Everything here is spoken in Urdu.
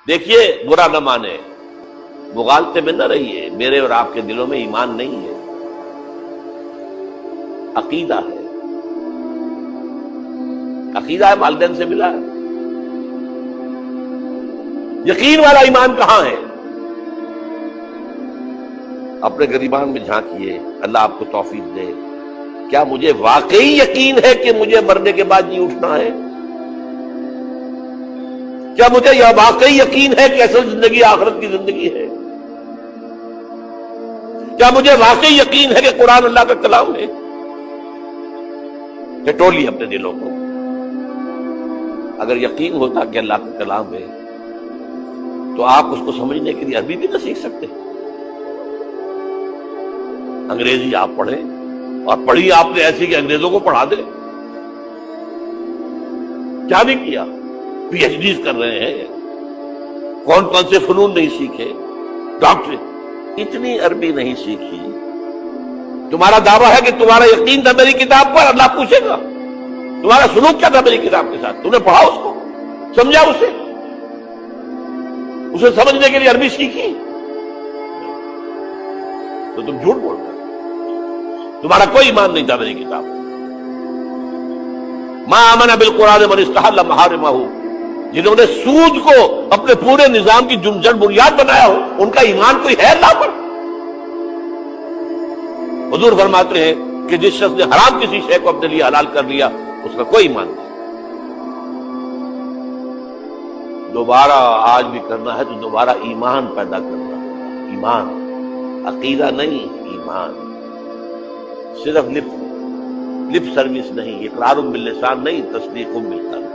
دیکھیے برا نہ مانے، مغالطے میں نہ رہیے، میرے اور آپ کے دلوں میں ایمان نہیں ہے، عقیدہ ہے، عقیدہ ہے، والدین سے ملا ہے۔ یقین والا ایمان کہاں ہے؟ اپنے گریبان میں جھانکیے، اللہ آپ کو توفیق دے۔ کیا مجھے واقعی یقین ہے کہ مجھے مرنے کے بعد جی اٹھنا ہے؟ کیا مجھے یہ واقعی یقین ہے کہ اصل زندگی آخرت کی زندگی ہے؟ کیا مجھے واقعی یقین ہے کہ قرآن اللہ کا کلام ہے؟ ٹٹولیے اپنے دلوں کو۔ اگر یقین ہوتا کہ اللہ کا کلام ہے تو آپ اس کو سمجھنے کے لیے عربی بھی نہ سیکھ سکتے؟ انگریزی آپ پڑھیں، اور پڑھی آپ نے ایسی کہ انگریزوں کو پڑھا دے، کیا بھی کیا، پی ایچ ڈیز کر رہے ہیں، کون کون سے فنون نہیں سیکھے، ڈاکٹر، اتنی عربی نہیں سیکھی۔ تمہارا دعویٰ ہے کہ تمہارا یقین تھا میری کتاب پر، اللہ پوچھے گا تمہارا سلوک کیا تھا میری کتاب کے ساتھ؟ تم نے پڑھا اس کو، سمجھا اسے سمجھنے کے لیے عربی سیکھی؟ تو تم جھوٹ بول رہے، تمہارا کوئی ایمان نہیں تھا میری کتاب۔ ما آمن بالقرآن من استحل محارمہ، جنہوں نے سود کو اپنے پورے نظام کی جڑ بنیاد بنایا ہو، ان کا ایمان کوئی ہے اللہ پر؟ حضور فرماتے ہیں کہ جس شخص نے حرام کسی شے کو اپنے لیے حلال کر لیا اس کا کوئی ایمان نہیں۔ دوبارہ آج بھی کرنا ہے تو دوبارہ ایمان پیدا کرنا، ایمان، عقیدہ نہیں، ایمان۔ صرف لپ سروس نہیں، اقرار باللسان نہیں، تصدیق بالقلب۔